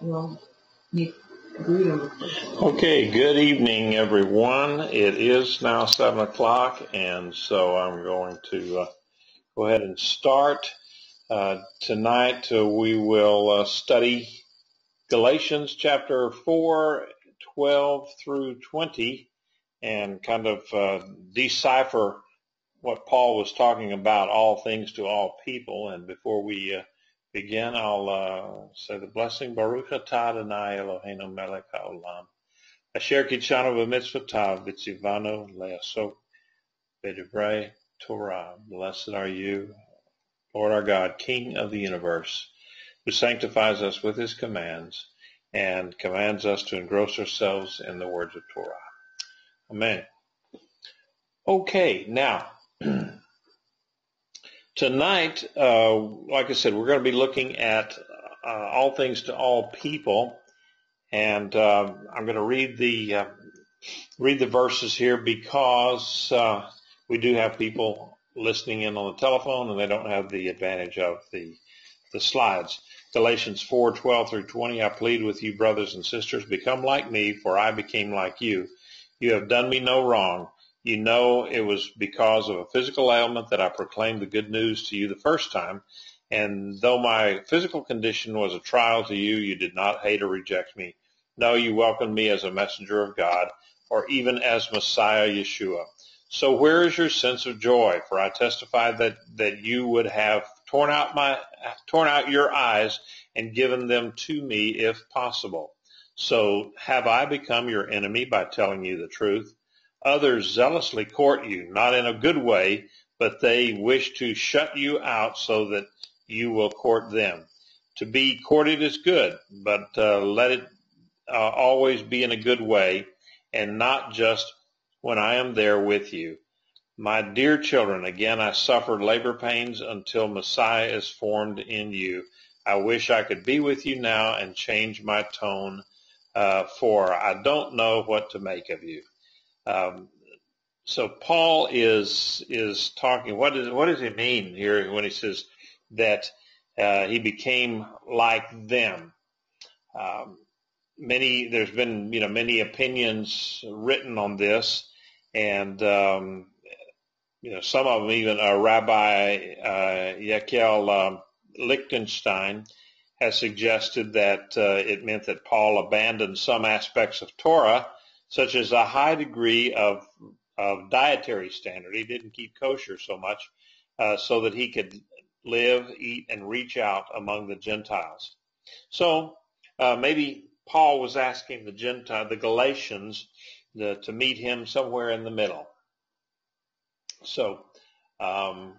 Well, you greet them. Okay, good evening, everyone. It is now 7 o'clock, and so I'm going to go ahead and start. Tonight we will study Galatians chapter 4, 12 through 20, and kind of decipher what Paul was talking about, all things to all people. And before we begin, I'll say the blessing, Baruch atah Adonai Eloheinu melech haolam. Asher kitshanu b'mitzvotav v'tzivanu le'asok b'divrei Torah. Blessed are you, Lord our God, King of the universe, who sanctifies us with his commands and commands us to engross ourselves in the words of Torah. Amen. Okay, now, tonight, like I said, we're going to be looking at all things to all people, and I'm going to read the verses here because we do have people listening in on the telephone and they don't have the advantage of the slides. Galatians 4:12 through 20, I plead with you, brothers and sisters, become like me, for I became like you. You have done me no wrong. You know it was because of a physical ailment that I proclaimed the good news to you the first time. And though my physical condition was a trial to you, you did not hate or reject me. No, you welcomed me as a messenger of God, or even as Messiah Yeshua. So where is your sense of joy? For I testified that you would have torn out your eyes and given them to me if possible. So have I become your enemy by telling you the truth? Others zealously court you, not in a good way, but they wish to shut you out so that you will court them. To be courted is good, but let it always be in a good way, and not just when I am there with you. My dear children, again I suffered labor pains until Messiah is formed in you. I wish I could be with you now and change my tone, for I don't know what to make of you. So Paul is talking. What does he mean here when he says that he became like them? There's been many opinions written on this, and some of them, even Rabbi Yechiel Lichtenstein has suggested that it meant that Paul abandoned some aspects of Torah, such as a high degree of dietary standard. He didn't keep kosher so much, so that he could live, eat, and reach out among the Gentiles. So maybe Paul was asking the Galatians to meet him somewhere in the middle. So I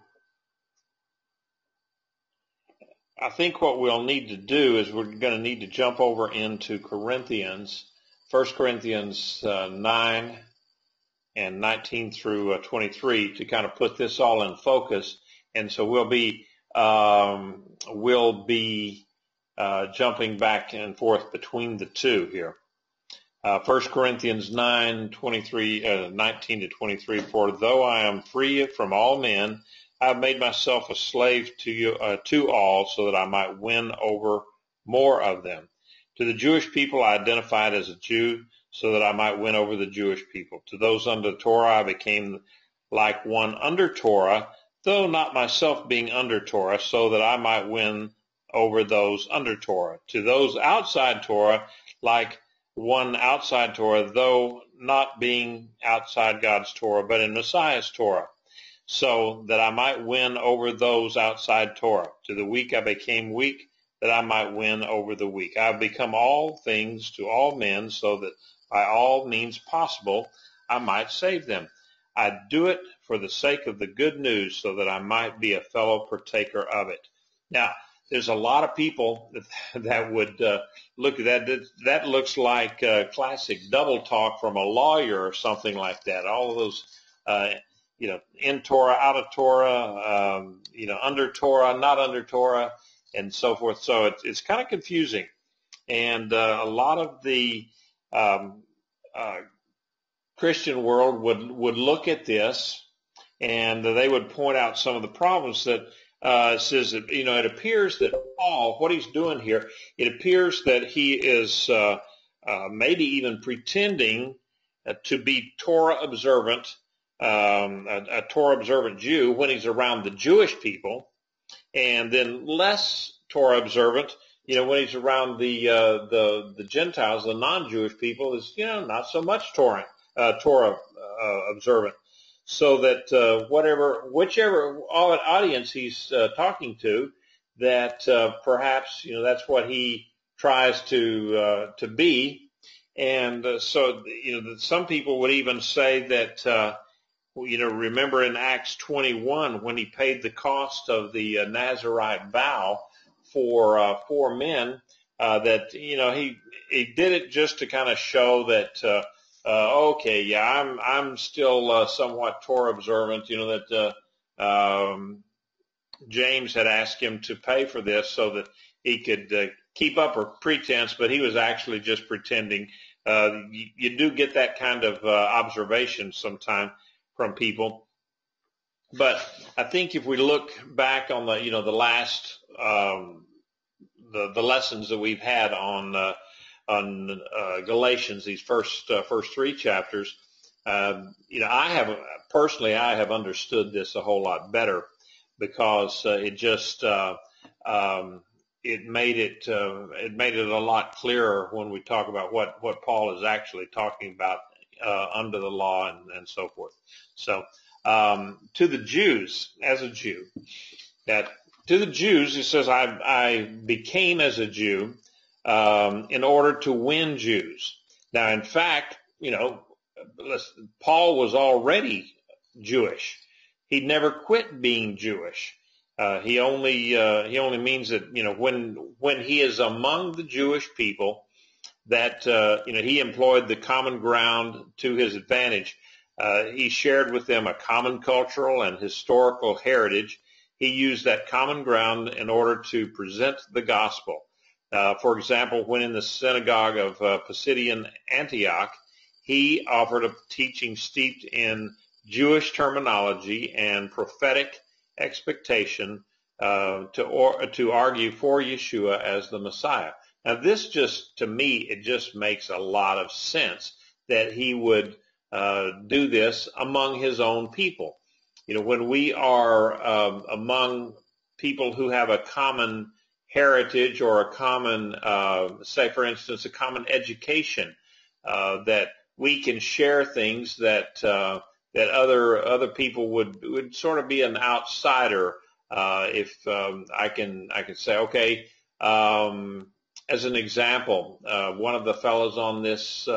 think what we'll need to do is we're going to need to jump over into Corinthians, 1 Corinthians 9 and 19 through 23 to kind of put this all in focus. And so we'll be jumping back and forth between the two here. 1 Corinthians 9, 19 to 23, for though I am free from all men, I have made myself a slave to all so that I might win over more of them. To the Jewish people I identified as a Jew so that I might win over the Jewish people. To those under Torah I became like one under Torah, though not myself being under Torah, so that I might win over those under Torah. To those outside Torah, like one outside Torah, though not being outside God's Torah, but in Messiah's Torah, so that I might win over those outside Torah. To the weak I became weak, that I might win over the weak. I have become all things to all men, so that by all means possible I might save them. I do it for the sake of the good news, so that I might be a fellow partaker of it. Now, there's a lot of people that would look at that. That looks like classic double talk from a lawyer or something like that. All of those, in Torah, out of Torah, under Torah, not under Torah, and so forth. So it's kind of confusing. And a lot of the Christian world would look at this, and they would point out some of the problems that It says that, it appears that Paul, what he's doing here, it appears that he is maybe even pretending to be Torah observant, a Torah observant Jew when he's around the Jewish people, and then less Torah observant, when he's around the Gentiles, the non-Jewish people, is not so much Torah observant. So that whichever audience he's talking to, that perhaps that's what he tries to be, and so some people would even say that remember in Acts 21 when he paid the cost of the Nazirite vow for 4 men, that he did it just to kind of show that. Okay, yeah, I'm still somewhat Torah observant. That James had asked him to pay for this so that he could keep up a pretense, but he was actually just pretending. You do get that kind of observation sometime from people, but I think if we look back on the last the lessons that we've had on Galatians, these first 3 chapters, I have understood this a whole lot better, because it just it made it a lot clearer when we talk about what Paul is actually talking about under the law and so forth. So to the Jews, as a Jew, to the Jews, he says, I became as a Jew in order to win Jews. Now, in fact, Paul was already Jewish. He never quit being Jewish. He only means that when he is among the Jewish people, that he employed the common ground to his advantage. He shared with them a common cultural and historical heritage. He used that common ground in order to present the gospel. For example, when in the synagogue of Pisidian Antioch, he offered a teaching steeped in Jewish terminology and prophetic expectation to argue for Yeshua as the Messiah. Now, this to me, it just makes a lot of sense that he would do this among his own people. When we are among people who have a common heritage or a common, say, for instance, a common education, that we can share things that other people would sort of be an outsider. If I can say, okay, as an example, one of the fellows on this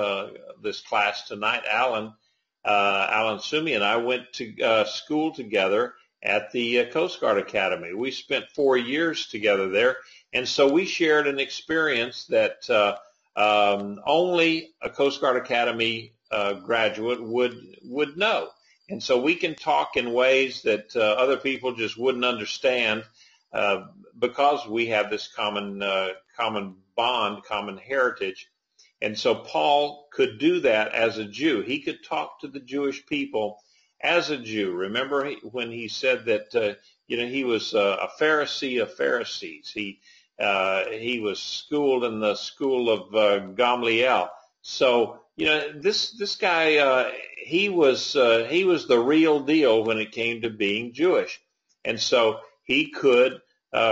class tonight, Alan Sumi, and I went to school together at the Coast Guard Academy. We spent 4 years together there, and so we shared an experience that only a Coast Guard Academy graduate would know. And so we can talk in ways that other people just wouldn't understand, because we have this common bond, common heritage. And so Paul could do that as a Jew. He could talk to the Jewish people as a Jew. Remember when he said that he was a Pharisee of Pharisees. He was schooled in the school of Gamaliel. So this guy, he was the real deal when it came to being Jewish, and so he could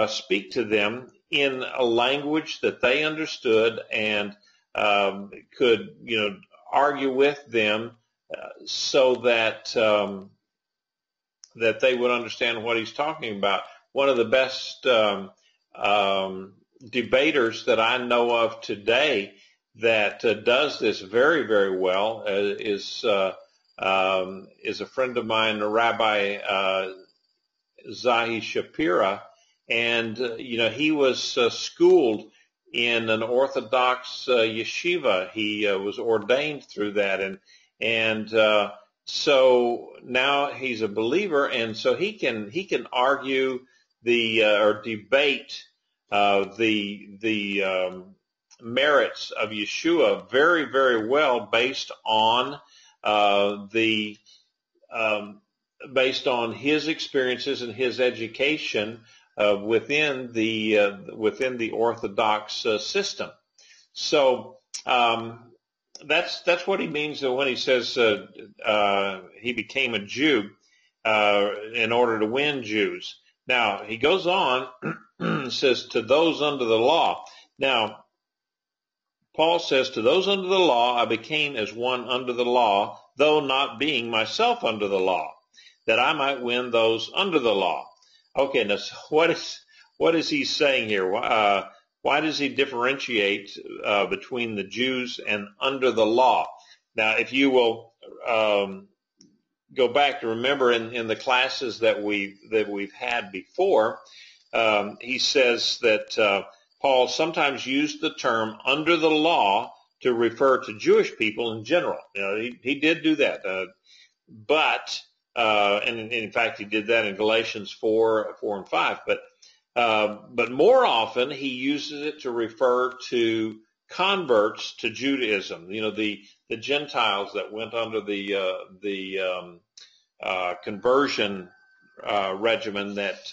speak to them in a language that they understood, and could argue with them so that that they would understand what he's talking about. One of the best debaters that I know of today that does this very, very well is a friend of mine, Rabbi Zahi Shapira, and he was schooled in an Orthodox yeshiva. He was ordained through that, and so now he's a believer, and so he can argue or debate the merits of Yeshua very, very well based on the based on his experiences and his education within the Orthodox system. So that's what he means when he says he became a Jew in order to win Jews. Now he goes on and says to those under the law. Now Paul says, to those under the law I became as one under the law, though not being myself under the law, that I might win those under the law. Okay, now what is he saying here? Why does he differentiate between the Jews and under the law? Now, if you will go back to remember in the classes that we've had before, he says that Paul sometimes used the term under the law to refer to Jewish people in general. You know, he did do that, but and in fact he did that in Galatians 4 and 5. But more often he uses it to refer to converts to Judaism. You know, the Gentiles that went under the conversion regimen that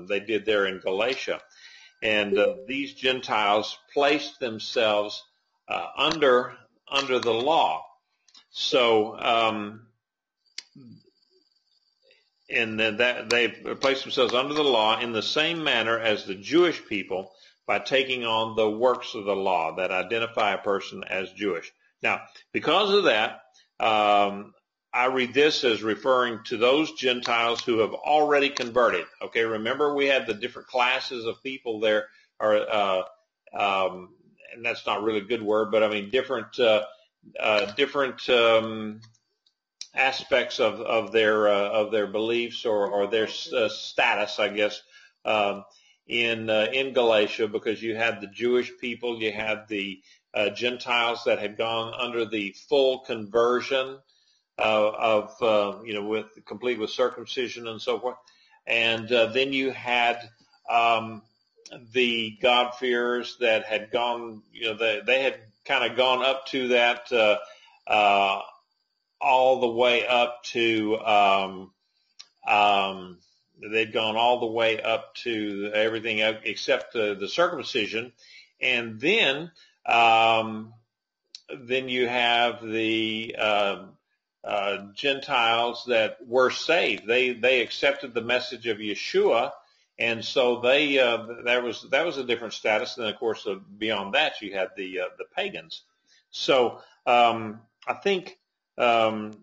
they did there in Galatia. And these Gentiles placed themselves under the law. So, and that they placed themselves under the law in the same manner as the Jewish people by taking on the works of the law that identify a person as Jewish. Now, because of that, I read this as referring to those Gentiles who have already converted. Okay, remember we had the different classes of people there, and that's not really a good word, but I mean different aspects of their beliefs or their status, I guess, in Galatia, because you had the Jewish people, you had the Gentiles that had gone under the full conversion complete with circumcision and so forth. And then you had the God-fearers that had gone, they had kind of gone up to that all the way up to, they'd gone all the way up to everything except the circumcision. And then you have the Gentiles that were saved. They accepted the message of Yeshua, and so that was a different status. And then, of course, beyond that, you had the pagans. So I think Paul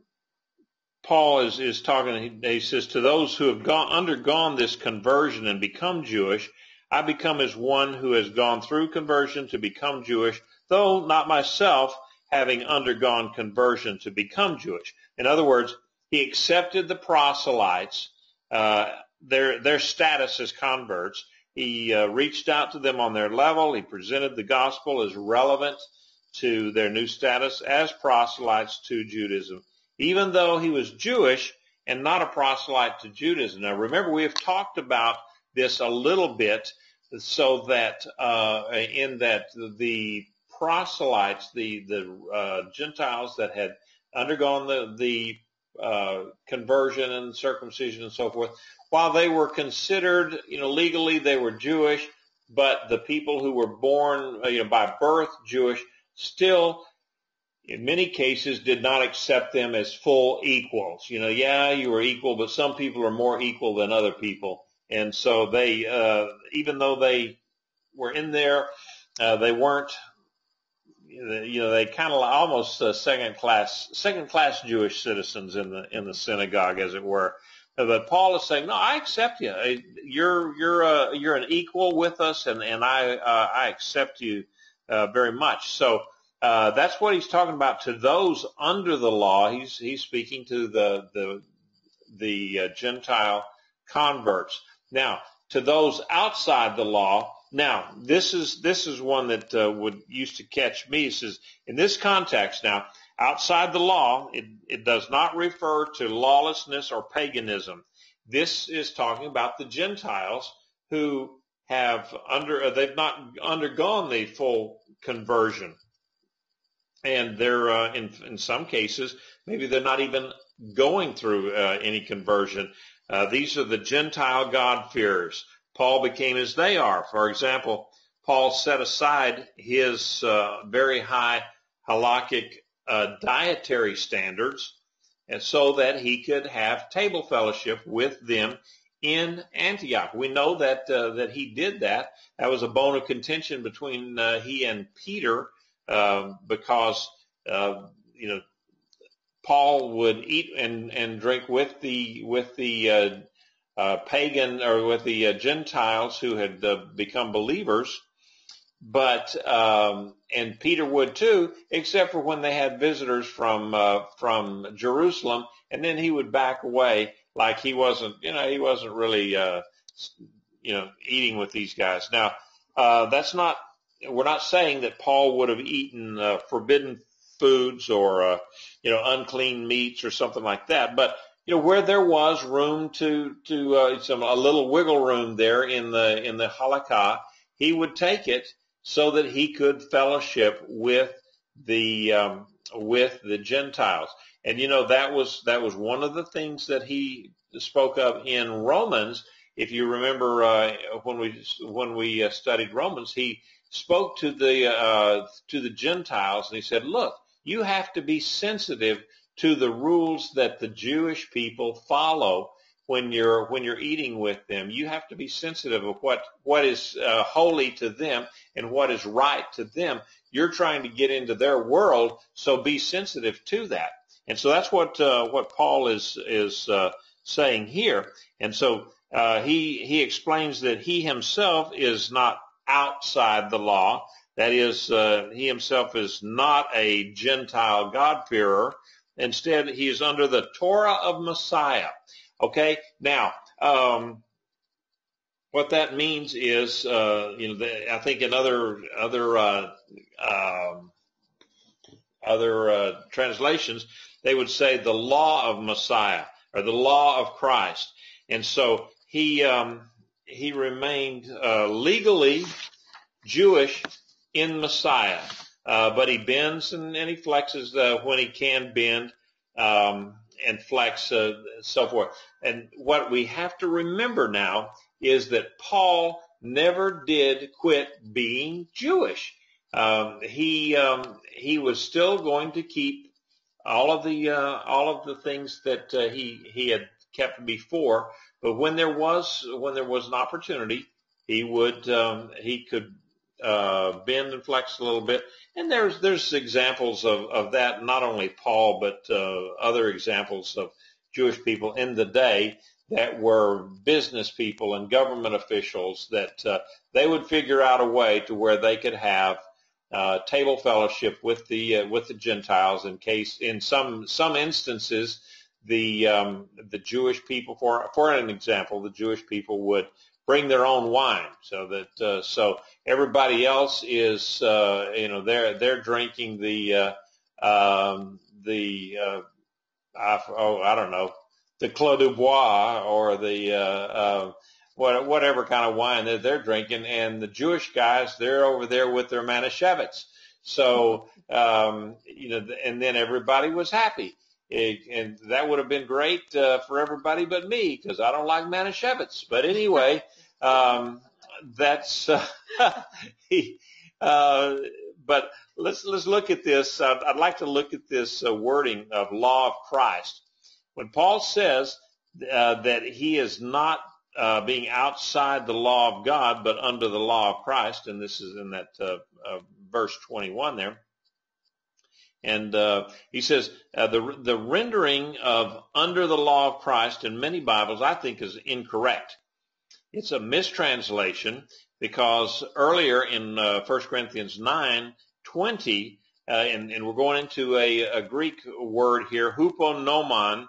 is talking. He says to those who have undergone this conversion and become Jewish, I become as one who has gone through conversion to become Jewish, though not myself, having undergone conversion to become Jewish. In other words, he accepted the proselytes, their status as converts. He reached out to them on their level. He presented the gospel as relevant to their new status as proselytes to Judaism, even though he was Jewish and not a proselyte to Judaism. Now, remember, we have talked about this a little bit, so that in that the proselytes, the Gentiles that had undergone the conversion and circumcision and so forth, while they were considered, legally they were Jewish, but the people who were born, by birth Jewish, still in many cases did not accept them as full equals. You were equal, but some people are more equal than other people. And so they, even though they were in there, they weren't, they kind of almost second class Jewish citizens in the synagogue, as it were. But Paul is saying, no, I accept you. You're an equal with us, and I accept you very much. So that's what he's talking about to those under the law. He's speaking to the Gentile converts. Now, to those outside the law. Now, this is one that used to catch me. It says, in this context now, outside the law, it does not refer to lawlessness or paganism. This is talking about the Gentiles who they've not undergone the full conversion. And they're, in some cases, maybe they're not even going through any conversion. These are the Gentile God-fearers. Paul became as they are. For example, Paul set aside his very high halakhic dietary standards, and so that he could have table fellowship with them in Antioch. We know that that he did that. That was a bone of contention between he and Peter, because Paul would eat and drink with the pagan, or with the Gentiles who had become believers. But and Peter would too, except for when they had visitors from Jerusalem, and then he would back away, like he wasn't really eating with these guys. Now we're not saying that Paul would have eaten forbidden foods or unclean meats or something like that, but where there was room to a little wiggle room there in the halakha, he would take it, so that he could fellowship with the Gentiles. And that was one of the things that he spoke of in Romans. If you remember, when we studied Romans, he spoke to the Gentiles, and he said, "Look, you have to be sensitive to the rules that the Jewish people follow when you're eating with them. You have to be sensitive of what is holy to them and what is right to them. You're trying to get into their world, so be sensitive to that." And so that's what Paul is saying here. And so he explains that he himself is not outside the law. That is, he himself is not a Gentile God-fearer. Instead, he is under the Torah of Messiah. Okay, now what that means is, I think in other translations, they would say the law of Messiah, or the law of Christ. And so he remained legally Jewish in Messiah, but he bends and he flexes when he can bend, and flex, so forth. And what we have to remember now is that Paul never did quit being Jewish. He was still going to keep all of the things that he had kept before. But when there was an opportunity, he could bend and flex a little bit. And there's examples of that, not only Paul, but other examples of Jewish people in the day that were business people and government officials, that they would figure out a way to where they could have table fellowship with the Gentiles, in some instances the Jewish people, for an example, the Jewish people would bring their own wine, so that so everybody else is they're drinking I don't know, the Clos du Bois, or the whatever kind of wine that they're drinking, and the Jewish guys, they're over there with their Manischewitz. So and then everybody was happy. And that would have been great for everybody but me, because I don't like Manischewitz. But anyway, that's but let's look at this. I'd like to look at this wording of law of Christ. When Paul says that he is not being outside the law of God, but under the law of Christ, and this is in that verse 21 there. And he says the rendering of under the law of Christ in many Bibles, I think, is incorrect. It's a mistranslation, because earlier in 1 Corinthians 9:20, and we're going into a Greek word here, huponomon,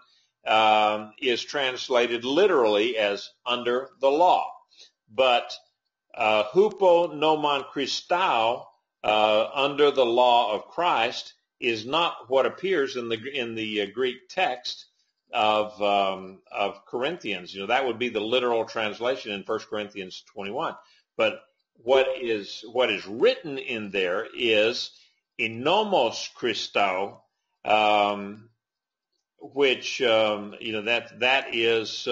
is translated literally as under the law. But huponomon Christou, under the law of Christ, is not what appears in the Greek text of Corinthians. That would be the literal translation in 1 Corinthians 21. But what is written in there is enomos Christou, which that is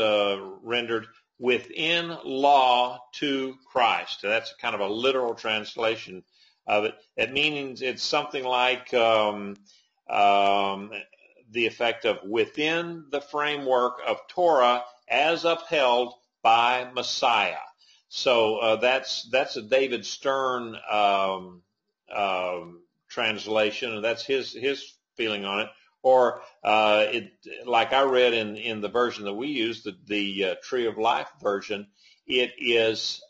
rendered within law to Christ. That's kind of a literal translation of it. That means it's something like the effect of within the framework of Torah as upheld by Messiah. So that's a David Stern translation, and that's his feeling on it. Or like I read in the version that we use, the Tree of Life version, it is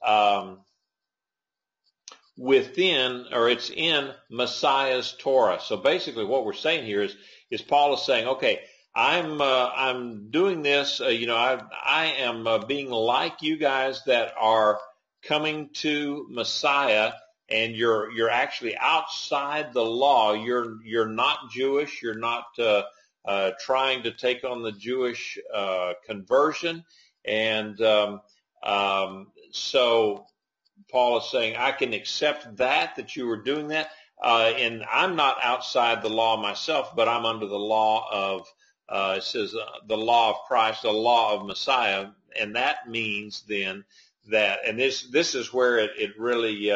within, or it's in Messiah's Torah. So basically, what we're saying here is Paul is saying, okay, I'm doing this. I am being like you guys that are coming to Messiah, and you're actually outside the law. You're not Jewish. You're not trying to take on the Jewish conversion, and so Paul is saying, I can accept that you were doing that, and I'm not outside the law myself, but I'm under the law of it says the law of Christ, the law of Messiah, and that means then that, and this is where it really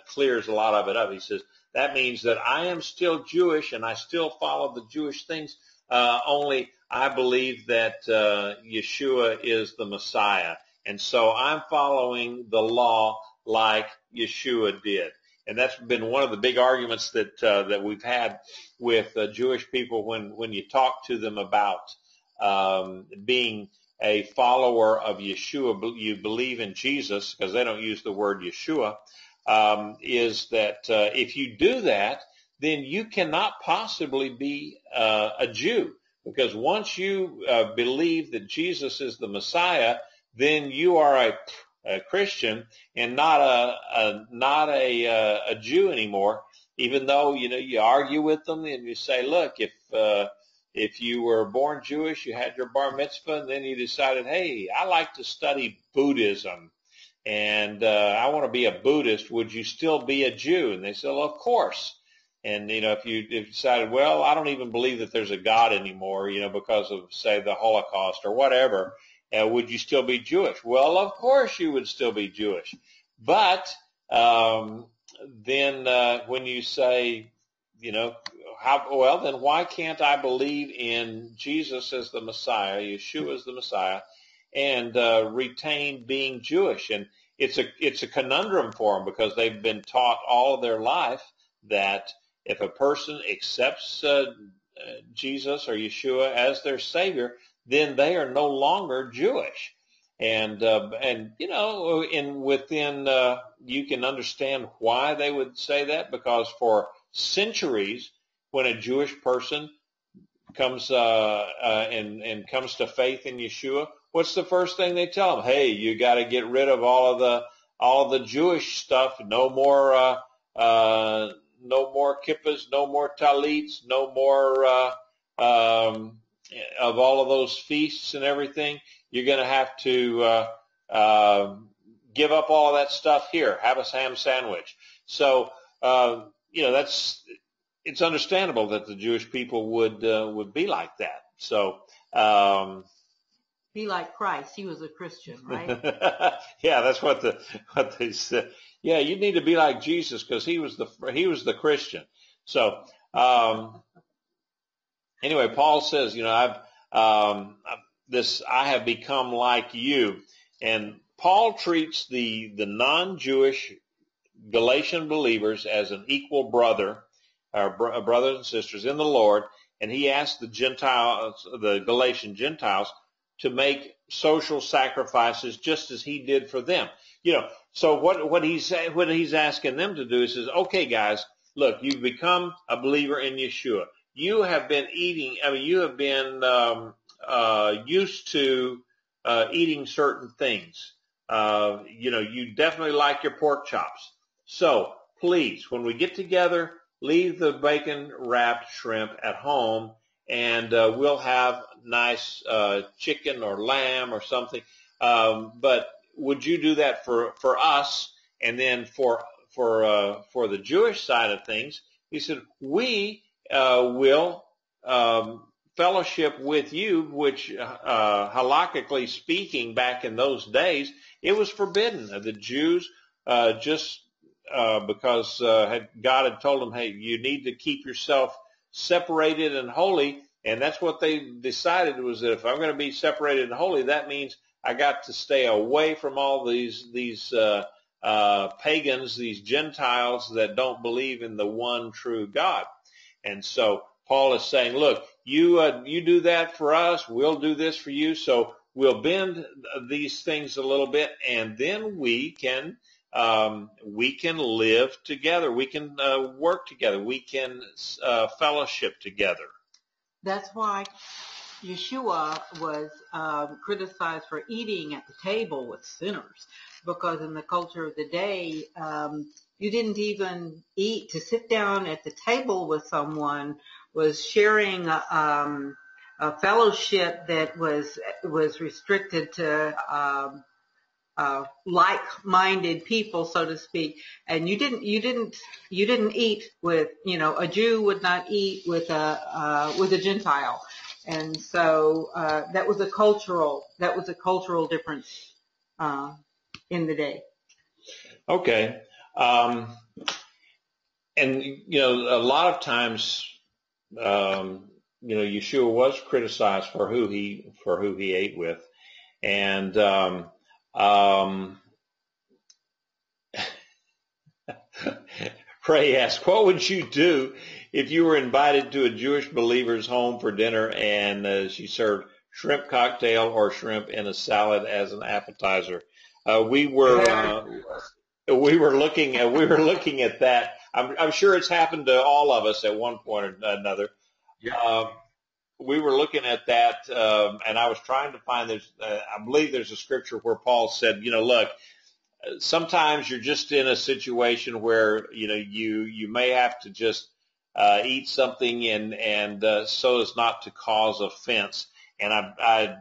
clears a lot of it up. He says that means that I am still Jewish and I still follow the Jewish things. Only I believe that Yeshua is the Messiah, and so I'm following the law like Yeshua did. And that's been one of the big arguments that we've had with Jewish people when you talk to them about being a follower of Yeshua, you believe in Jesus, because they don't use the word Yeshua, is that if you do that, then you cannot possibly be a Jew, because once you believe that Jesus is the Messiah, then you are a Christian and not a Jew anymore. Even though you argue with them and you say, look, if you were born Jewish, you had your bar mitzvah, and then you decided, hey, I like to study Buddhism, and I want to be a Buddhist, would you still be a Jew? And they say, well, of course. And if you decided, well, I don't even believe that there's a God anymore, because of, say, the Holocaust or whatever, would you still be Jewish? Well, of course you would still be Jewish. But then when you say, then why can't I believe in Jesus as the Messiah, Yeshua as the Messiah, and retain being Jewish? And it's a conundrum for them, because they've been taught all of their life that if a person accepts Jesus or Yeshua as their Savior, then they are no longer Jewish. And within you can understand why they would say that, because for centuries, when a Jewish person comes and comes to faith in Yeshua, what's the first thing they tell them? Hey, you got to get rid of all of the Jewish stuff. No more kippahs, no more talits, no more of all of those feasts and everything. You're going to have to give up all of that stuff here. Have a ham sandwich. So it's understandable that the Jewish people would be like that. So be like Christ. He was a Christian, right? Yeah, that's what they said. Yeah, you need to be like Jesus, because he was the Christian. So anyway, Paul says, I have become like you, and Paul treats the non-Jewish Galatian believers as an equal brother, brothers and sisters in the Lord, and he asked the Galatian Gentiles to make social sacrifices just as he did for them. So what he's asking them to do is says, okay, guys, look, you've become a believer in Yeshua. You have been eating. You have been used to eating certain things. You definitely like your pork chops. So please, when we get together, leave the bacon-wrapped shrimp at home, and we'll have nice chicken or lamb or something. But would you do that for us? And then for the Jewish side of things, he said, we will fellowship with you, which halakhically speaking, back in those days, it was forbidden. The Jews just because God had told them, hey, you need to keep yourself separated and holy, and that's what they decided, was that if I'm going to be separated and holy, that means I got to stay away from all these pagans, these Gentiles that don't believe in the one true God. And so Paul is saying, look, you do that for us, we'll do this for you. So we'll bend these things a little bit, and then we can live together. We can work together. We can fellowship together. That's why Yeshua was criticized for eating at the table with sinners, because in the culture of the day, you didn't even eat. To sit down at the table with someone was sharing a fellowship that was restricted to like-minded people, so to speak. And you didn't eat with, a Jew would not eat with a Gentile. And so, that was a cultural difference, in the day. Okay. And, a lot of times, Yeshua was criticized for who he ate with. And, Ray asked, what would you do if you were invited to a Jewish believer's home for dinner and she served shrimp cocktail or shrimp in a salad as an appetizer? We were looking at that. I'm sure it's happened to all of us at one point or another. Yeah. We were looking at that, and I was trying to find this. I believe there's a scripture where Paul said, look, sometimes you're just in a situation where, you may have to just eat something and so as not to cause offense. And I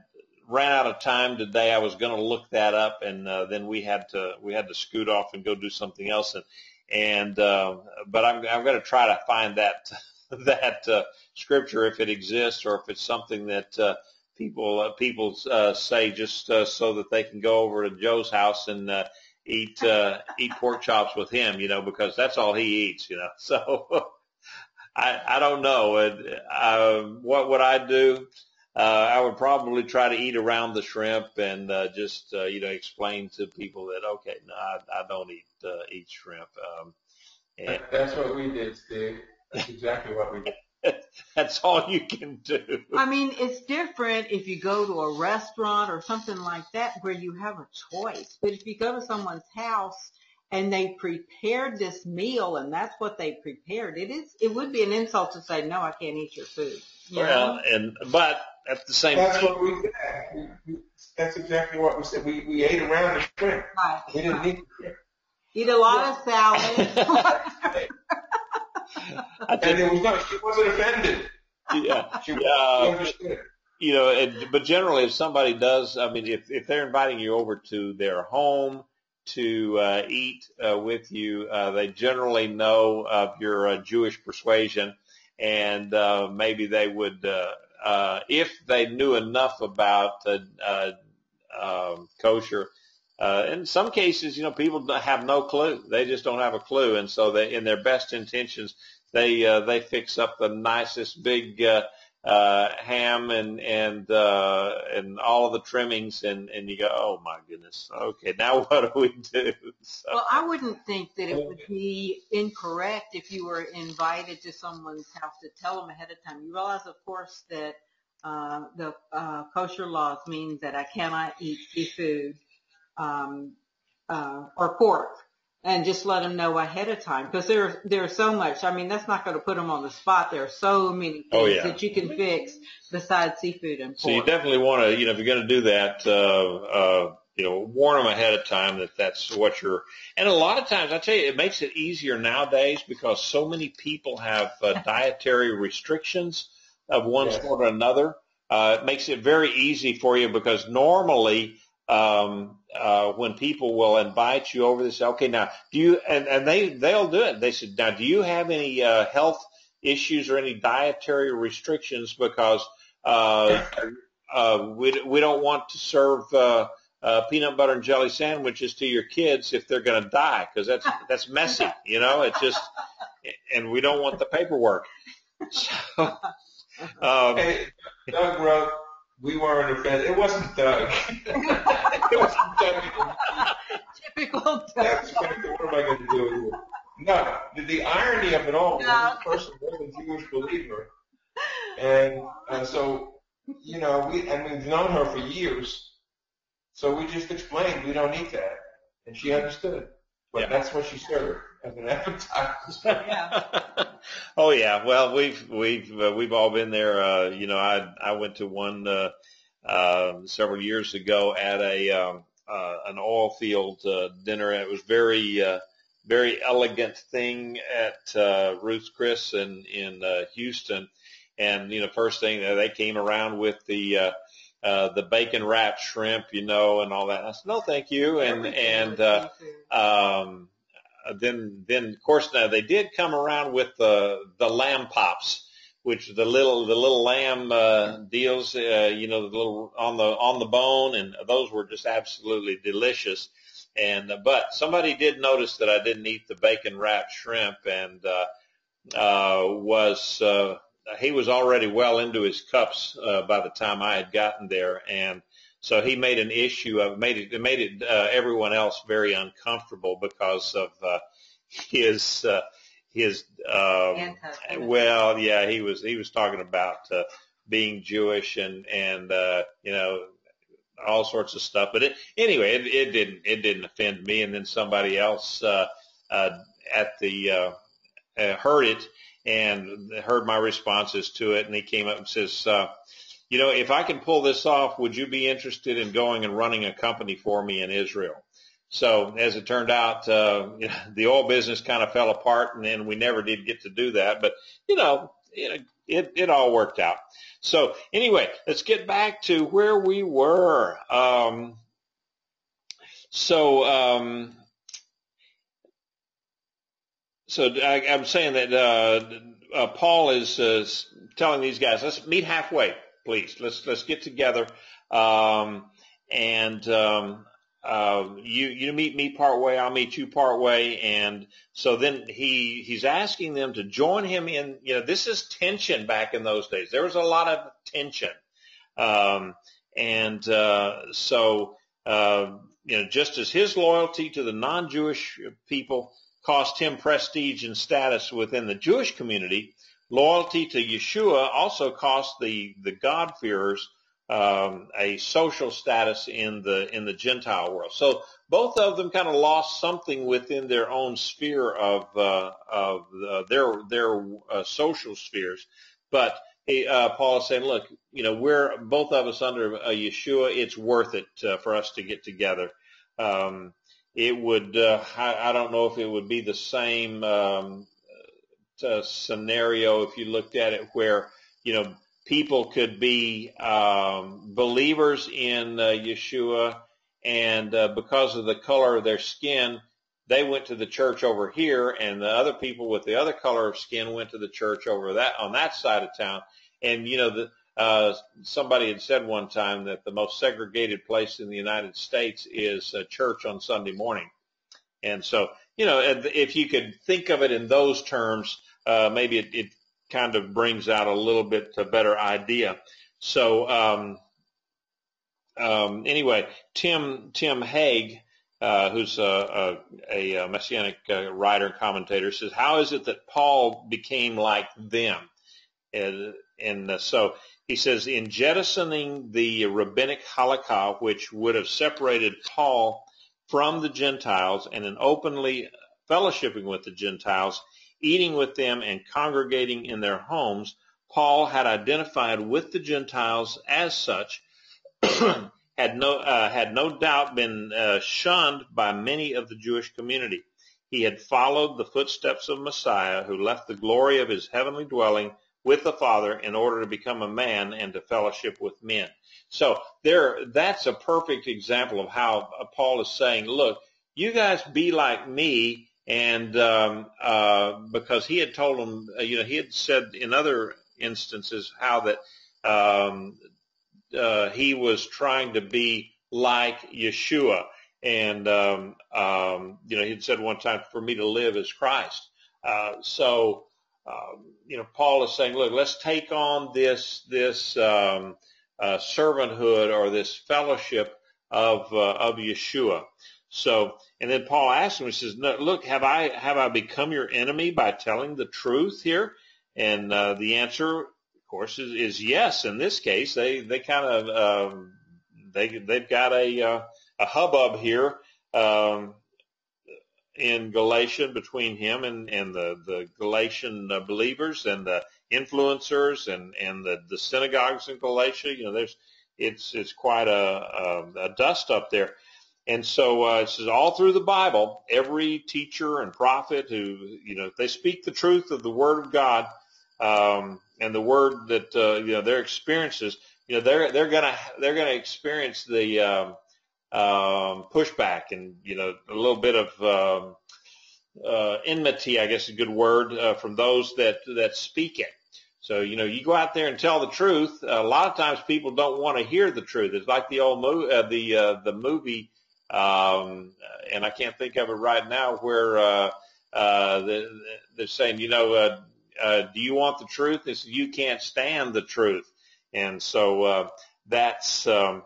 ran out of time today. I was going to look that up, and then we had to scoot off and go do something else. But I'm going to try to find that scripture, if it exists, or if it's something that people say just so that they can go over to Joe's house and eat pork chops with him, because that's all he eats, So I don't know. What would I do? I would probably try to eat around the shrimp and just explain to people that, okay, no, I don't eat shrimp. That's what we did, Steve. That's exactly what we did. That's all you can do. I mean, it's different if you go to a restaurant or something like that where you have a choice. But if you go to someone's house and they prepared this meal and that's what they prepared, it would be an insult to say, no, I can't eat your food. But at the same time. That's what we did. That's exactly what we said. We ate around the shrimp. Right. We didn't eat the shrimp. Eat a lot of salad. And she wasn't offended. Yeah. She understood. But generally, if somebody does, I mean, if they're inviting you over to their home to eat with you, they generally know of your Jewish persuasion, and maybe they would, if they knew enough about kosher. In some cases, people have no clue. They just don't have a clue, and so they, in their best intentions, they fix up the nicest big ham and all of the trimmings, and you go, oh my goodness, okay, now what do we do? So. Well, I wouldn't think that it would be incorrect if you were invited to someone's house to tell them ahead of time. You realize, of course, that the kosher laws mean that I cannot eat seafood or pork, and just let them know ahead of time, because there's so much. I mean, that's not going to put them on the spot. There are so many things that you can fix besides seafood and pork. So you definitely want to, if you're going to do that, warn them ahead of time that that's what you're. And a lot of times, I tell you, it makes it easier nowadays because so many people have dietary restrictions of one sort or another. It makes it very easy for you, because normally, when people will invite you over, they say, okay, now do you, and they'll do it. They said, now, do you have any, health issues or any dietary restrictions? Because, uh, we don't want to serve peanut butter and jelly sandwiches to your kids if they're going to die, because that's messy, you know. It's just, and we don't want the paperwork. So, Hey, Doug wrote, we weren't offended. It wasn't Doug. It wasn't Doug. Typical Doug. That's what am I going to do with you? No, the irony of it all was this person was a Jewish believer. And so, you know, we've known her for years. So we just explained we don't eat that. And she understood. But that's what she served as an appetizer. Yeah. Oh yeah. Well, we've all been there. You know, I went to one several years ago at an oil field dinner. It was very elegant thing at Ruth's Chris in Houston. And you know, first thing they came around with the bacon wrapped shrimp, you know, and all that. I said, no, thank you. And then of course now they did come around with the lamb pops, which the little lamb deals, you know, the little on the bone, and those were just absolutely delicious. And but somebody did notice that I didn't eat the bacon wrapped shrimp, and he was already well into his cups by the time I had gotten there, and so he made an issue of it everyone else very uncomfortable because of his well, yeah, he was talking about being Jewish and you know, all sorts of stuff. But anyway, it didn't offend me. And then somebody else at the heard it and heard my responses to it, and he came up and says, you know, if I can pull this off, would you be interested in going and running a company for me in Israel? So as it turned out, you know, the oil business kind of fell apart, and then we never did get to do that. But you know, it all worked out. So anyway, let's get back to where we were. So I'm saying that Paul is telling these guys, let's meet halfway, please. Let's get together, you meet me part way, I'll meet you part way. And so then he's asking them to join him in, you know, this is tension back in those days. There was a lot of tension. You know, just as his loyalty to the non-Jewish people cost him prestige and status within the Jewish community, loyalty to Yeshua also cost the God-fearers a social status in the Gentile world. So both of them kind of lost something within their own sphere of their social spheres. But Paul is saying, look, you know, we're both of us under Yeshua. It's worth it for us to get together. It would, I don't know if it would be the same scenario if you looked at it where, you know, people could be believers in Yeshua, and because of the color of their skin, they went to the church over here, and the other people with the other color of skin went to the church over on that side of town. And you know, somebody had said one time that the most segregated place in the United States is a church on Sunday morning. And so, you know, if you could think of it in those terms, maybe it kind of brings out a little bit a better idea. So anyway, Tim Haig, who's a Messianic writer and commentator, says, how is it that Paul became like them? And so he says, in jettisoning the rabbinic halakha, which would have separated Paul from the Gentiles, and in openly fellowshipping with the Gentiles, eating with them and congregating in their homes, Paul had identified with the Gentiles as such, had no doubt been shunned by many of the Jewish community. He had followed the footsteps of Messiah, who left the glory of his heavenly dwelling with the Father in order to become a man and to fellowship with men. So that's a perfect example of how Paul is saying, look, you guys be like me. And because he had told them, you know, he had said in other instances how that he was trying to be like Yeshua. And, he'd said one time, for me to live is Christ. Paul is saying, look, let's take on this servanthood or this fellowship of Yeshua. So, and then Paul asks him, he says, no, look, have I become your enemy by telling the truth here? And the answer, of course, is yes. In this case, they've got a hubbub here in Galatia between him and the Galatian believers and the influencers and the synagogues in Galatia. It's quite a dust up there. And so it says all through the Bible, every teacher and prophet who, they speak the truth of the Word of God, and the word that their experiences, they're gonna experience the pushback and a little bit of enmity, I guess is a good word, from those that speak it. So you go out there and tell the truth. A lot of times people don't want to hear the truth. It's like the old the movie. And I can't think of it right now, where they're saying, do you want the truth? They say, you can't stand the truth. And so that's kind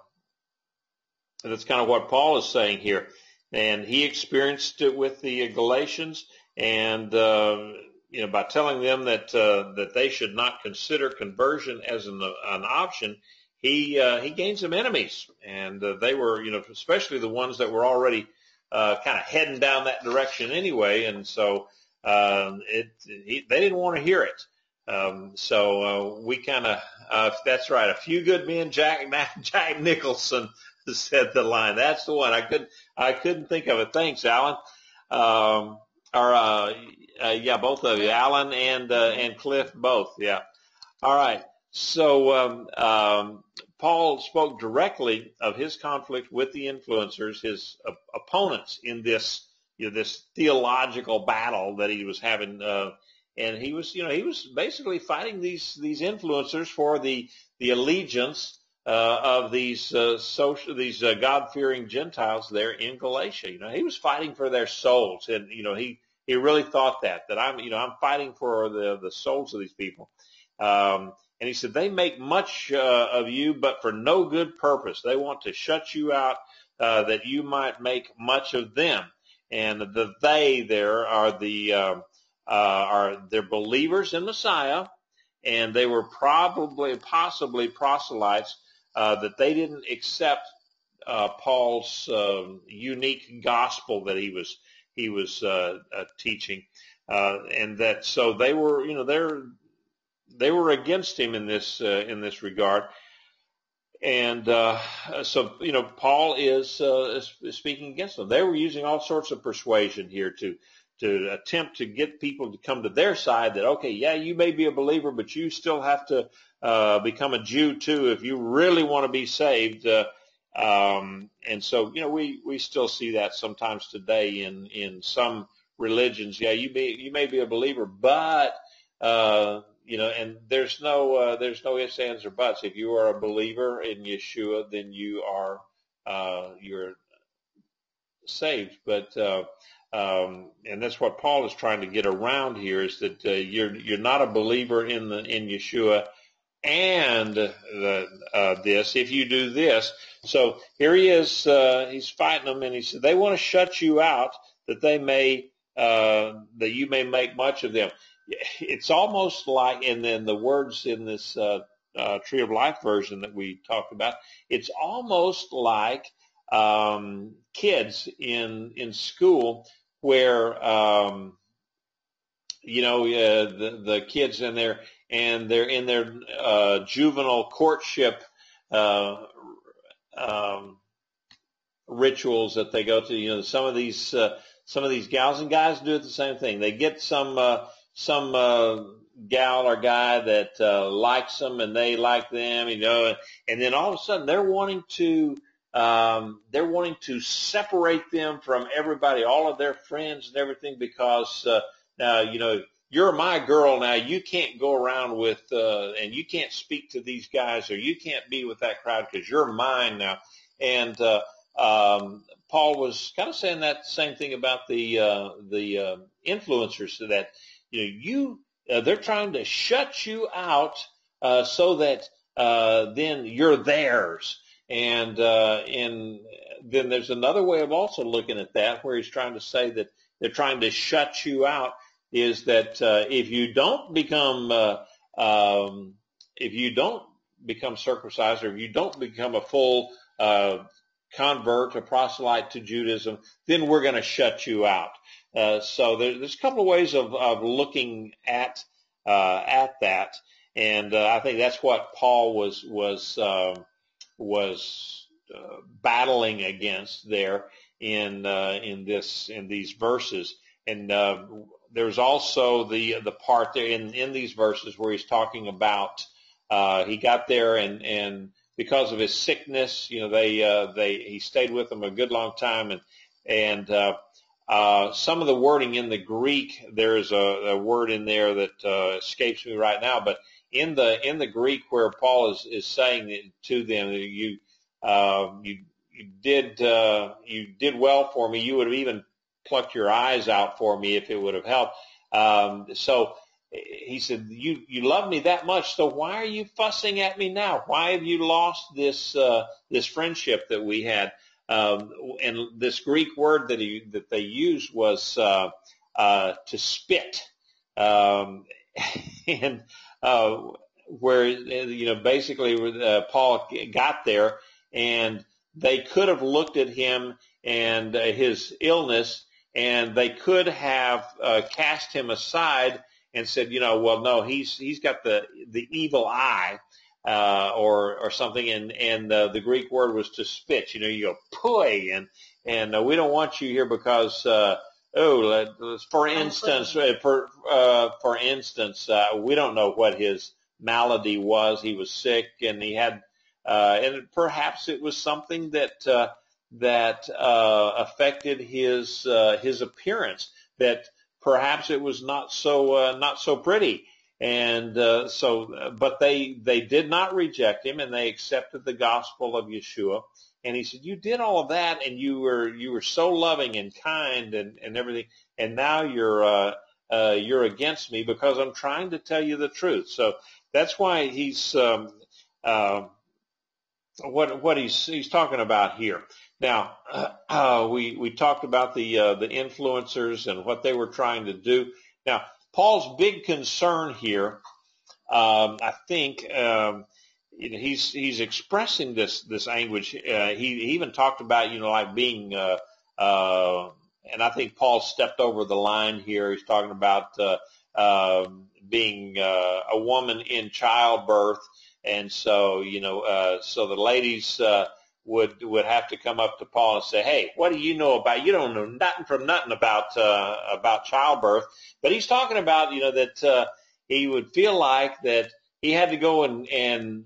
of what Paul is saying here. And he experienced it with the Galatians, and by telling them that they should not consider conversion as an option, he gained some enemies, and they were, especially the ones that were already kind of heading down that direction anyway, and so they didn't want to hear it. We kind of, that's right, a few good men, Jack Nicholson said the line. That's the one. I couldn't think of it. Thanks, Alan. Both of you, Alan and Cliff, both. Yeah. All right. So Paul spoke directly of his conflict with the influencers, his opponents in this theological battle that he was having, and he was basically fighting these influencers for the allegiance of these God-fearing Gentiles there in Galatia. He was fighting for their souls, and he really thought that I'm fighting for the souls of these people. And he said, they make much of you, but for no good purpose. They want to shut you out, that you might make much of them. And they there are they're believers in Messiah, and they were possibly proselytes, that they didn't accept Paul's unique gospel that he was teaching, and that so they were they were against him in this regard. And Paul is speaking against them. They were using all sorts of persuasion here to attempt to get people to come to their side, that, okay, yeah, you may be a believer, but you still have to become a Jew too if you really want to be saved. And so, we still see that sometimes today in some religions. Yeah, you may be a believer, but and there's no ifs, ands, or buts. If you are a believer in Yeshua, then you're saved. But and that's what Paul is trying to get around here, is that you're not a believer in Yeshua and this if you do this. So here he is, he's fighting them, and he said they want to shut you out, that they may that you may make much of them. It's almost like, and then the words in this Tree of Life version that we talked about, it's almost like kids in school, where the kids in there, and they're in their juvenile courtship rituals that they go to. Some of these gals and guys do it the same thing. They get some gal or guy that likes them, and they like them, and then all of a sudden they're wanting to separate them from everybody, all of their friends and everything, because now you're you're my girl now. You can't go around with, and you can't speak to these guys, or you can't be with that crowd because you're mine now. And Paul was kind of saying that same thing about the influencers, so that they're trying to shut you out so that then you're theirs. And then there's another way of also looking at that, where he's trying to say that they're trying to shut you out, is that if you don't become circumcised, or if you don't become a full convert, a proselyte to Judaism, then we're going to shut you out. So there's a couple of ways of looking at that, and I think that's what Paul was battling against there in these verses. And there's also the part there in these verses where he's talking about he got there, and because of his sickness, he stayed with them a good long time, and some of the wording in the Greek, there's a word in there that escapes me right now, but in the Greek where Paul is saying to them, you did well for me. You would have even plucked your eyes out for me if it would have helped. So he said, you love me that much, so why are you fussing at me now? Why have you lost this friendship that we had? And this Greek word that they used was to spit, and where basically Paul got there, and they could have looked at him and his illness, and they could have cast him aside and said, well, no, he's got the evil eye, or something, and the Greek word was to spit. You go poi, and we don't want you here because for instance, we don't know what his malady was. He was sick, and he had, and perhaps it was something that affected his appearance, that perhaps it was not so pretty. And but they did not reject him, and they accepted the gospel of Yeshua. And he said, you did all of that, and you were so loving and kind and everything, and now you're against me because I'm trying to tell you the truth. So that's why he's what he's talking about here. Now we talked about the influencers and what they were trying to do. Now Paul's big concern here, I think, he's expressing this anguish. He even talked about, like being, and I think Paul stepped over the line here. He's talking about being a woman in childbirth, and so so the ladies would have to come up to Paul and say, hey, what do you know about? You don't know nothing about childbirth. But he's talking about that he would feel like that he had to go and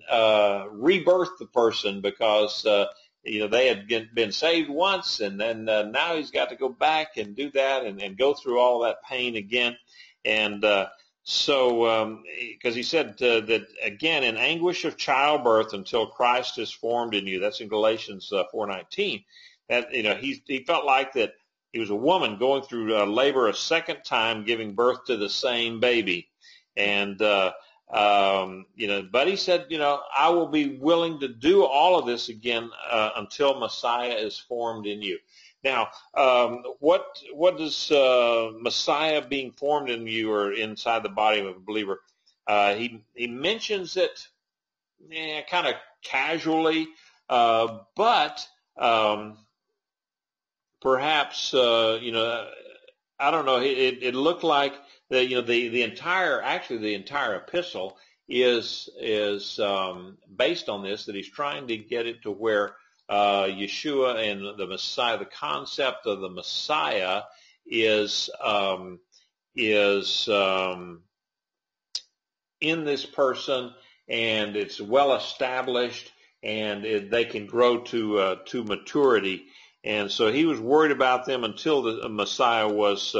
rebirth the person because they had been saved once, and then now he's got to go back and do that and go through all that pain again. And so because he said that, again, in anguish of childbirth until Christ is formed in you. That's in Galatians 4:19. That he felt like that he was a woman going through labor a second time, giving birth to the same baby. And but he said, I will be willing to do all of this again until Messiah is formed in you. Now, what does Messiah being formed in you or inside the body of a believer? He mentions it kind of casually, but perhaps I don't know. It looked like the entire epistle is based on this, that he's trying to get it to where Yeshua and the Messiah, the concept of the Messiah is in this person, and it's well established, and they can grow to maturity. And so he was worried about them until the Messiah was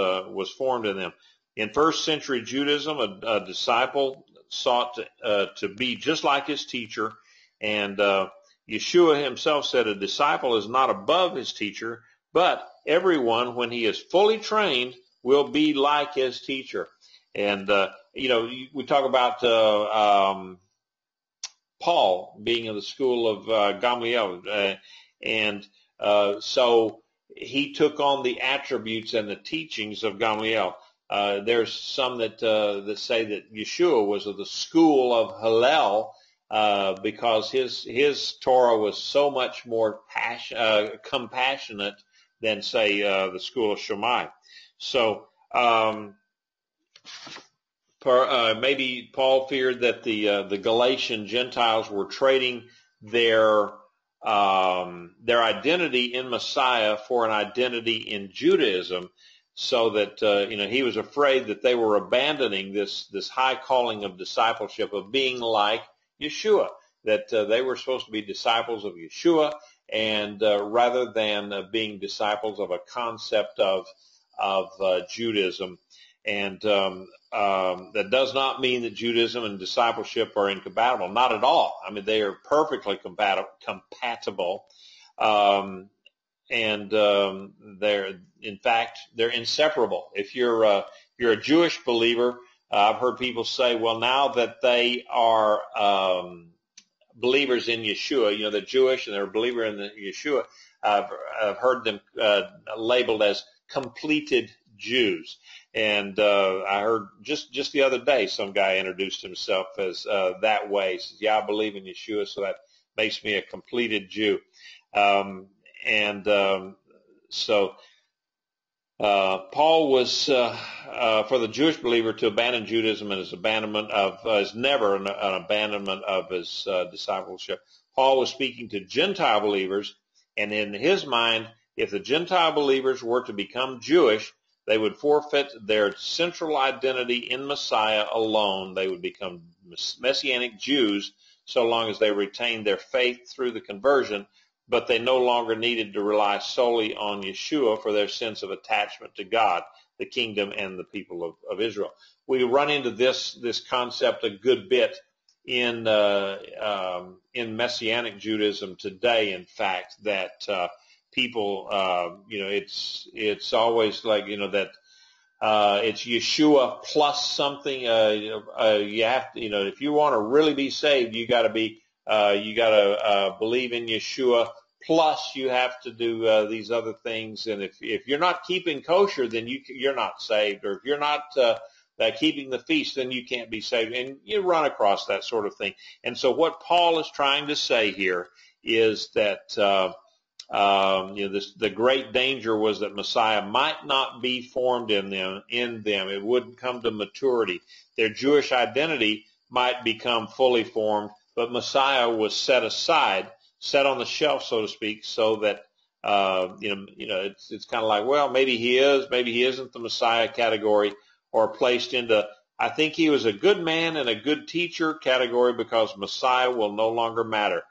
formed in them. In first century Judaism, a disciple sought to be just like his teacher, and Yeshua himself said a disciple is not above his teacher, but everyone, when he is fully trained, will be like his teacher. And, we talk about Paul being in the school of Gamaliel, so he took on the attributes and the teachings of Gamaliel. There's some that say that Yeshua was of the school of Hillel, because his Torah was so much more compassionate than, say, the school of Shammai. So maybe Paul feared that the Galatian Gentiles were trading their identity in Messiah for an identity in Judaism, so that he was afraid that they were abandoning this high calling of discipleship, of being like Yeshua, that they were supposed to be disciples of Yeshua, and rather than being disciples of a concept of Judaism. And that does not mean that Judaism and discipleship are incompatible. Not at all. I mean, they are perfectly compatible. They're inseparable. If you're a Jewish believer, I've heard people say, well, now that they are believers in Yeshua, they're Jewish and they're a believer in Yeshua, I've heard them labeled as completed Jews. And I heard just the other day some guy introduced himself as that way. He says, yeah, I believe in Yeshua, so that makes me a completed Jew. So Paul was for the Jewish believer to abandon Judaism and is never an abandonment of his discipleship. Paul was speaking to Gentile believers, and in his mind, if the Gentile believers were to become Jewish, they would forfeit their central identity in Messiah alone. They would become Messianic Jews so long as they retained their faith through the conversion, but they no longer needed to rely solely on Yeshua for their sense of attachment to God, the kingdom, and the people of Israel. We run into this concept a good bit in Messianic Judaism today, in fact, that people, it's always like, that it's Yeshua plus something. You have to, if you want to really be saved, you got to believe in Yeshua. Plus, you have to do these other things. And if you're not keeping kosher, then you're not saved. Or if you're not keeping the feast, then you can't be saved. And you run across that sort of thing. And so, what Paul is trying to say here is that the great danger was that Messiah might not be formed in them. It wouldn't come to maturity. Their Jewish identity might become fully formed, but Messiah was set aside, set on the shelf, so to speak, so that it's kind of like, well, maybe he is, maybe he isn't the Messiah category, or placed into, I think he was a good man and a good teacher category, because Messiah will no longer matter.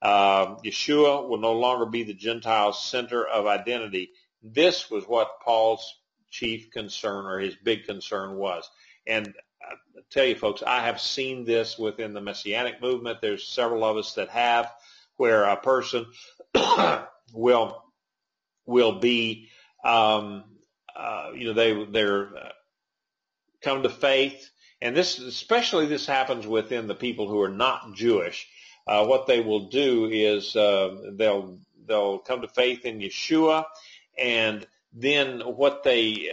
Yeshua will no longer be the Gentiles' center of identity. This was what Paul's chief concern, or his big concern, was. And I tell you, folks, I have seen this within the Messianic movement. There's several of us that have, where a person will be, they're come to faith, and this happens within the people who are not Jewish. What they will do is they'll come to faith in Yeshua, and then what they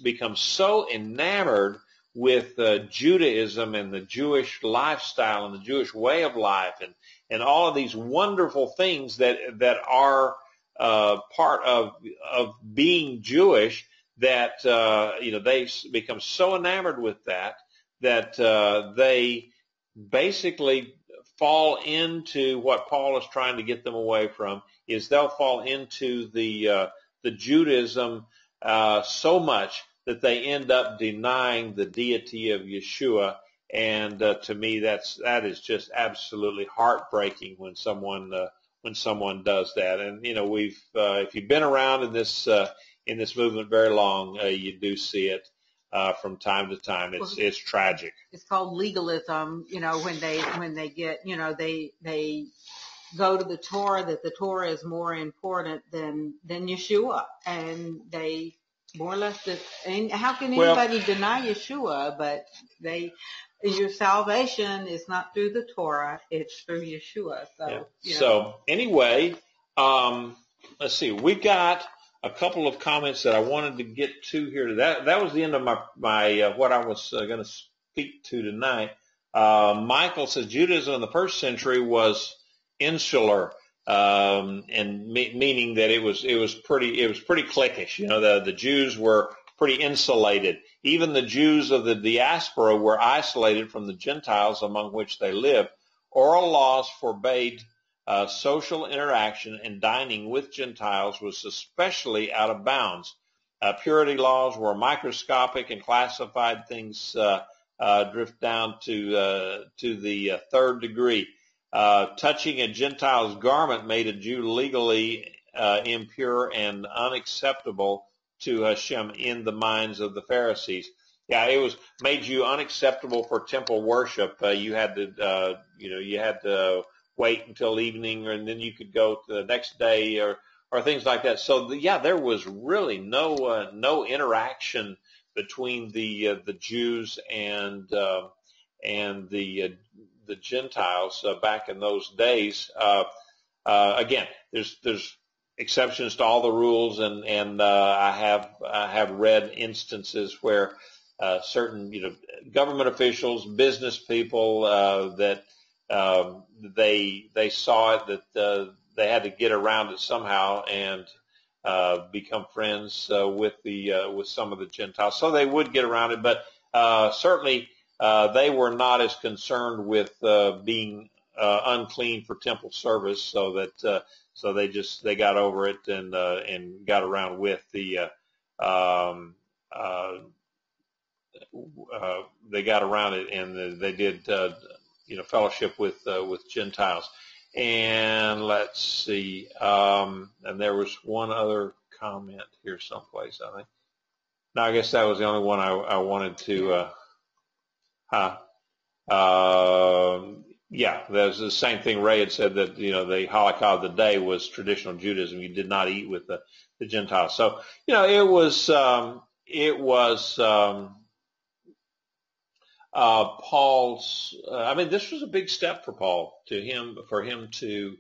become so enamored with Judaism and the Jewish lifestyle and the Jewish way of life, and all of these wonderful things that are part of being Jewish, that they become so enamored with that they basically fall into what Paul is trying to get them away from. Is they'll fall into the Judaism so much that they end up denying the deity of Yeshua. And to me, that is just absolutely heartbreaking when someone does that. And if you've been around in this in this movement very long. You do see it from time to time. It's tragic. It's called legalism. When they get, they go to the Torah, that the Torah is more important than Yeshua, and they more or less. And how can anybody deny Yeshua? But your salvation is not through the Torah; it's through Yeshua. So, So anyway, let's see. We got a couple of comments that I wanted to get to here. That was the end of my what I was going to speak to tonight. Michael says Judaism in the first century was insular, and meaning that it was pretty cliquish. The Jews were pretty insulated. Even the Jews of the diaspora were isolated from the Gentiles among which they lived. Oral laws forbade social interaction, and dining with Gentiles was especially out of bounds. Purity laws were microscopic and classified things drift down to the third degree. Touching a Gentile's garment made a Jew legally impure and unacceptable to Hashem in the minds of the Pharisees. Yeah, it made you unacceptable for temple worship. You had to wait until evening, and then you could go to the next day or things like that. So there was really no interaction between the Jews and the Gentiles back in those days. Again, there's exceptions to all the rules, and I have read instances where certain government officials, business people that they saw it that they had to get around it somehow and become friends with some of the Gentiles. So they would get around it, but certainly they were not as concerned with being unclean for temple service, so that they got over it and got around with the they got around it, and they did fellowship with Gentiles. And let's see, and there was one other comment here someplace, I think. No, I guess that was the only one I wanted to. There's the same thing. Ray had said that the halakha of the day was traditional Judaism. You did not eat with the Gentiles. So it was Paul's. This was a big step for Paul for him to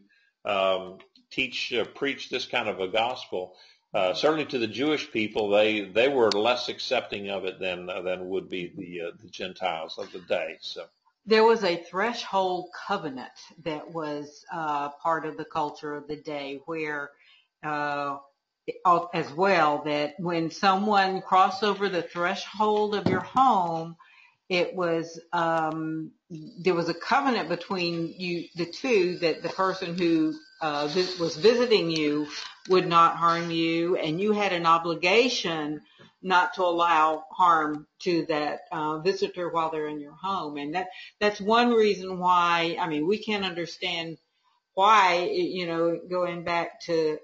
preach this kind of a gospel. Certainly to the Jewish people, they were less accepting of it than would be the Gentiles of the day. So there was a threshold covenant that was part of the culture of the day, where as well, that when someone crossed over the threshold of your home, it was there was a covenant between the two, that the person who was visiting you would not harm you, and you had an obligation not to allow harm to that visitor while they're in your home. And that's one reason why, we can't understand why, going back to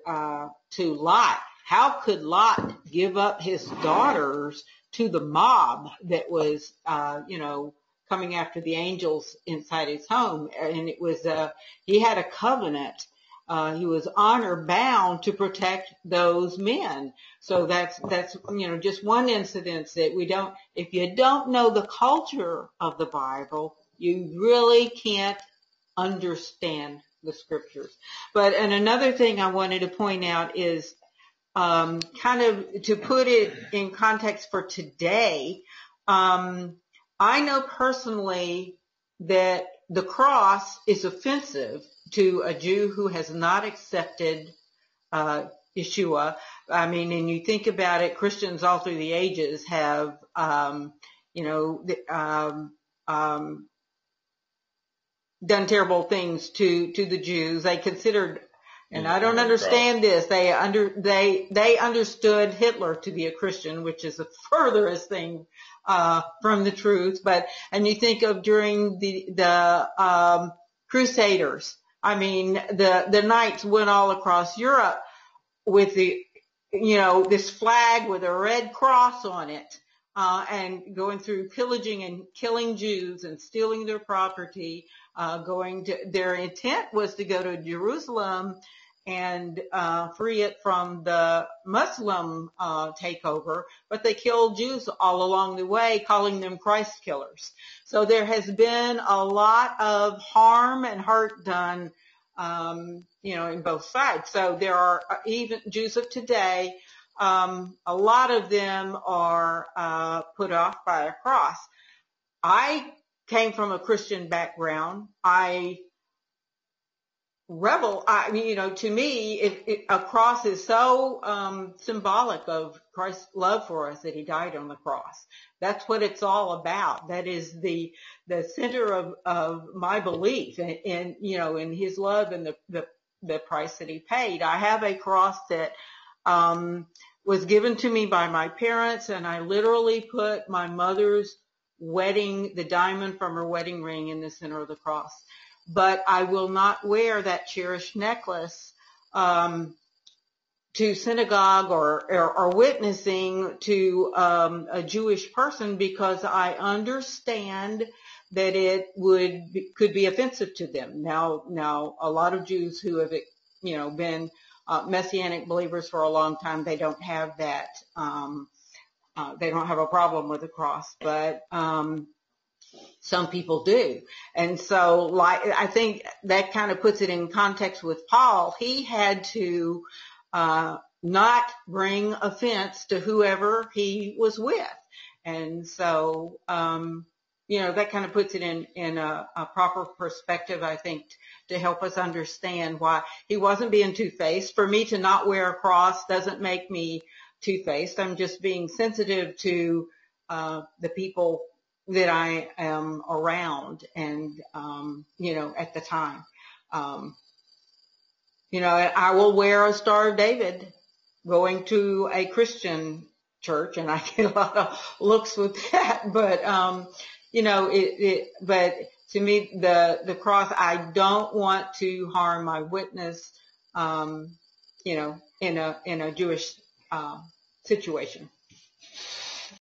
Lot. How could Lot give up his daughters to the mob that was, coming after the angels inside his home? And it was, he had a covenant. He was honor bound to protect those men. So that's, just one incident that if you don't know the culture of the Bible, you really can't understand the scriptures. And another thing I wanted to point out is, kind of to put it in context for today, I know personally that the cross is offensive to a Jew who has not accepted Yeshua. And you think about it, Christians all through the ages have, done terrible things to the Jews. They considered, and I don't understand this, they understood Hitler to be a Christian, which is the furthest thing from the truth. And you think of during the Crusaders, the knights went all across Europe with the this flag with a red cross on it, and going through pillaging and killing Jews and stealing their property, their intent was to go to Jerusalem and free it from the Muslim takeover, but they killed Jews all along the way, calling them Christ killers. So there has been a lot of harm and hurt done, in both sides. So there are even Jews of today, a lot of them are put off by a cross. I came from a Christian background. To me, a cross is so symbolic of Christ's love for us that he died on the cross. That's what it's all about. That is the center of my belief in his love and the price that he paid. I have a cross that was given to me by my parents, and I literally put my mother's the diamond from her wedding ring in the center of the cross. But I will not wear that cherished necklace to synagogue or witnessing to a Jewish person, because I understand that it could be offensive to them. Now a lot of Jews who have been Messianic believers for a long time, they don't have that. They don't have a problem with the cross, but some people do. And so I think that kind of puts it in context with Paul. He had to not bring offense to whoever he was with. And so, that kind of puts it in a proper perspective, I think, to help us understand why he wasn't being two-faced. For me to not wear a cross doesn't make me two-faced. I'm just being sensitive to the people that I am around and, at the time. I will wear a Star of David going to a Christian church, and I get a lot of looks with that, but, but to me, the cross, I don't want to harm my witness, in a Jewish, situation.